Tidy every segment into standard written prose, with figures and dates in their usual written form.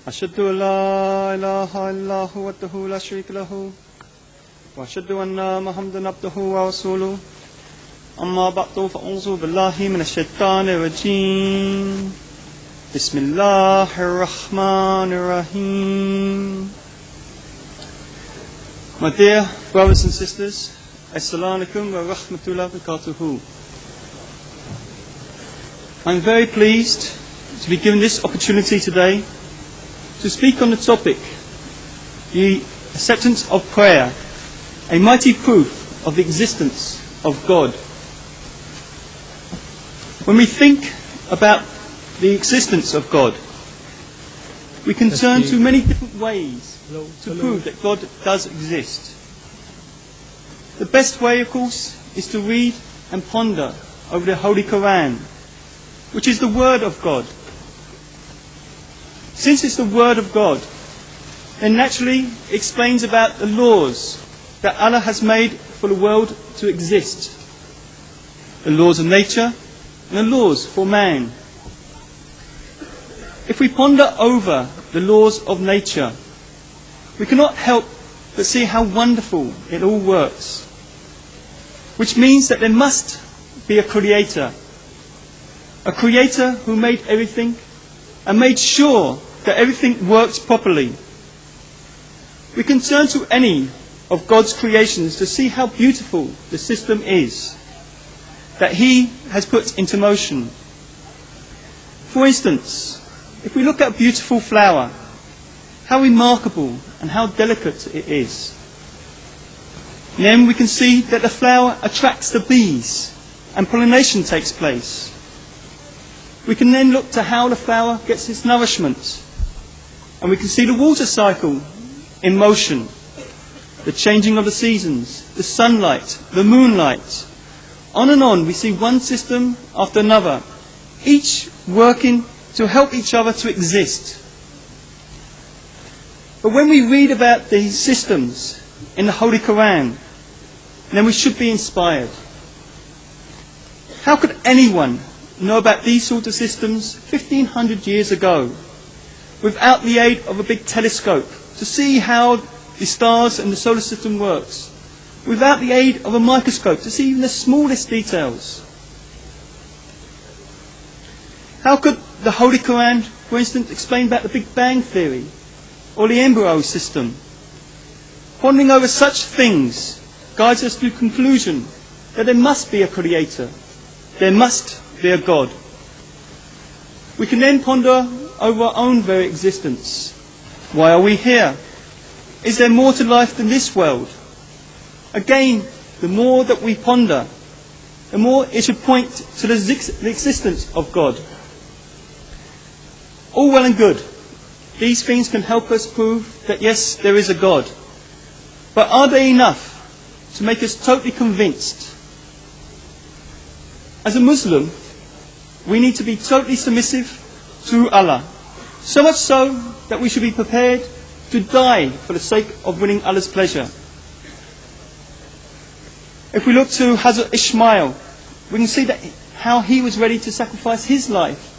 أشهد أن لا إله إلا هو وحده لا شريك له وأشهد أن محمدا عبده ورسوله أما بعد فأعوذ بالله من الشيطان الرجيم بسم الله الرحمن الرحيم. My dear brothers and sisters, Assalamu alaikum wa rahmatullahi wa barakatuhu. I'm very pleased to be given this opportunity today to speak on the topic, the acceptance of prayer, a mighty proof of the existence of God. When we think about the existence of God, we can turn to many different ways to prove that God does exist. The best way, of course, is to read and ponder over the Holy Quran, which is the Word of God. Since it's the Word of God, then naturally it explains about the laws that Allah has made for the world to exist. The laws of nature and the laws for man. If we ponder over the laws of nature, we cannot help but see how wonderful it all works. Which means that there must be a creator who made everything and made sure that everything works properly. We can turn to any of God's creations to see how beautiful the system is that He has put into motion. For instance, if we look at a beautiful flower, how remarkable and how delicate it is. Then we can see that the flower attracts the bees and pollination takes place. We can then look to how the flower gets its nourishment, and we can see the water cycle in motion, the changing of the seasons, the sunlight, the moonlight. On and on we see one system after another, each working to help each other to exist. But when we read about these systems in the Holy Quran, then we should be inspired. How could anyone know about these sort of systems 1500 years ago without the aid of a big telescope to see how the stars and the solar system works, without the aid of a microscope to see even the smallest details? How could the Holy Quran, for instance, explain about the Big Bang Theory or the embryo system? Pondering over such things guides us to the conclusion that there must be a creator, there must be a God. We can then ponder over our own very existence. Why are we here? Is there more to life than this world? Again, the more that we ponder, the more it should point to the existence of God. All well and good. These things can help us prove that yes, there is a God. But are they enough to make us totally convinced? As a Muslim, we need to be totally submissive to Allah. So much so that we should be prepared to die for the sake of winning Allah's pleasure. If we look to Hazrat Ishmael, we can see that how he was ready to sacrifice his life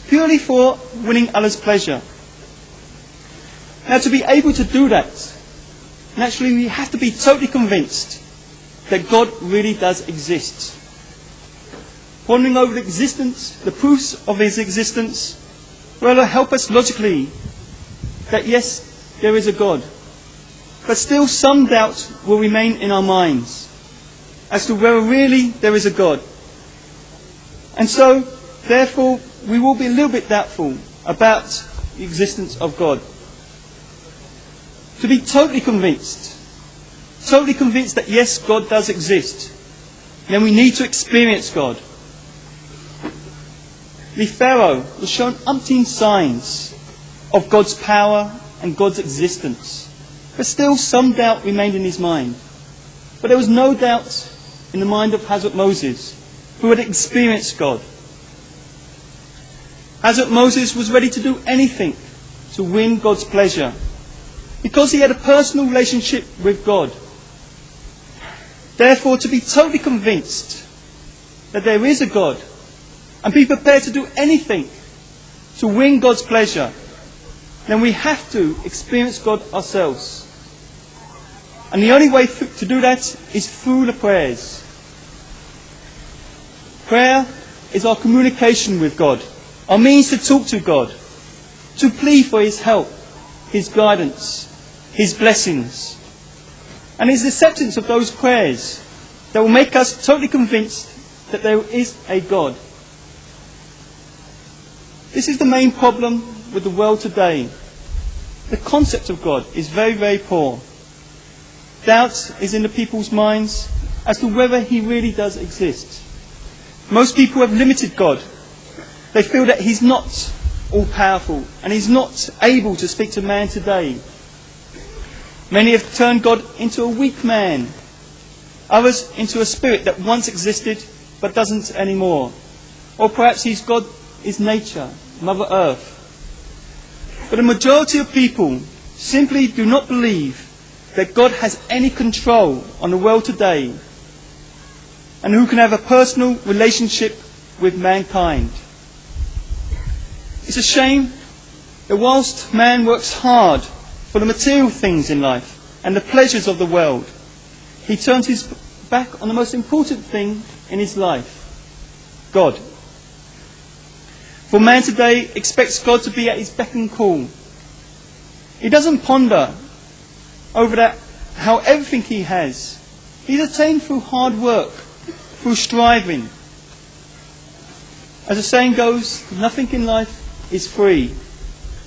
purely for winning Allah's pleasure. Now, to be able to do that, naturally we have to be totally convinced that God really does exist. Pondering over the existence, the proofs of His existence, will help us logically that yes, there is a God. But still some doubt will remain in our minds as to whether really there is a God. And so, therefore, we will be a little bit doubtful about the existence of God. To be totally convinced that yes, God does exist, then we need to experience God. The Pharaoh was shown umpteen signs of God's power and God's existence, but still some doubt remained in his mind. But there was no doubt in the mind of Hazrat Moses, who had experienced God. Hazrat Moses was ready to do anything to win God's pleasure, because he had a personal relationship with God. Therefore, to be totally convinced that there is a God and be prepared to do anything to win God's pleasure, then we have to experience God ourselves. And the only way to do that is through the prayers. Prayer is our communication with God, our means to talk to God, to plead for His help, His guidance, His blessings. And it's the acceptance of those prayers that will make us totally convinced that there is a God. This is the main problem with the world today. The concept of God is very, very poor. Doubt is in the people's minds as to whether He really does exist. Most people have limited God. They feel that He's not all-powerful and He's not able to speak to man today. Many have turned God into a weak man. Others into a spirit that once existed but doesn't anymore. Or perhaps God is nature, Mother Earth. But the majority of people simply do not believe that God has any control on the world today and who can have a personal relationship with mankind. It's a shame that whilst man works hard for the material things in life and the pleasures of the world, he turns his back on the most important thing in his life, God. For man today expects God to be at his beck and call. He doesn't ponder over that, how everything he has, he's attained through hard work, through striving. As the saying goes, nothing in life is free.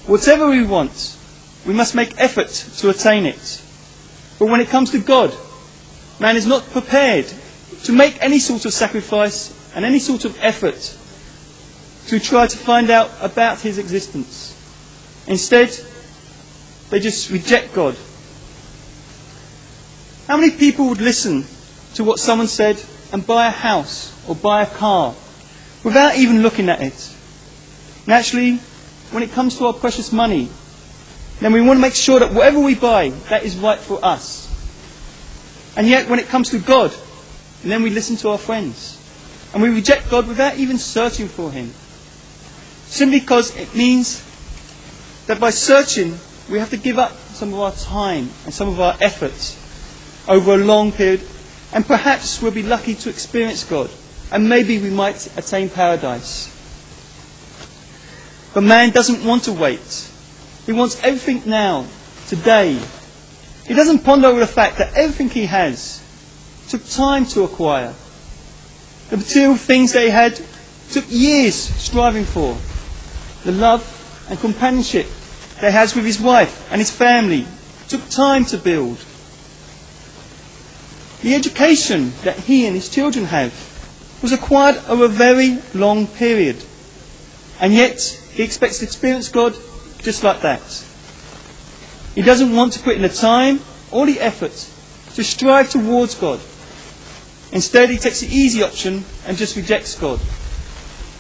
Whatever we want, we must make effort to attain it. But when it comes to God, man is not prepared to make any sort of sacrifice and any sort of effort to try to find out about His existence. Instead, they just reject God. How many people would listen to what someone said and buy a house or buy a car without even looking at it? Naturally, when it comes to our precious money, then we want to make sure that whatever we buy, that is right for us. And yet, when it comes to God, then we listen to our friends. And we reject God without even searching for Him. Simply because it means that by searching, we have to give up some of our time and some of our efforts over a long period. And perhaps we'll be lucky to experience God. And maybe we might attain paradise. But man doesn't want to wait. He wants everything now, today. He doesn't ponder over the fact that everything he has took time to acquire. The material things they had took years striving for. The love and companionship that he has with his wife and his family took time to build. The education that he and his children have was acquired over a very long period. And yet, he expects to experience God just like that. He doesn't want to put in the time or the effort to strive towards God. Instead, he takes the easy option and just rejects God.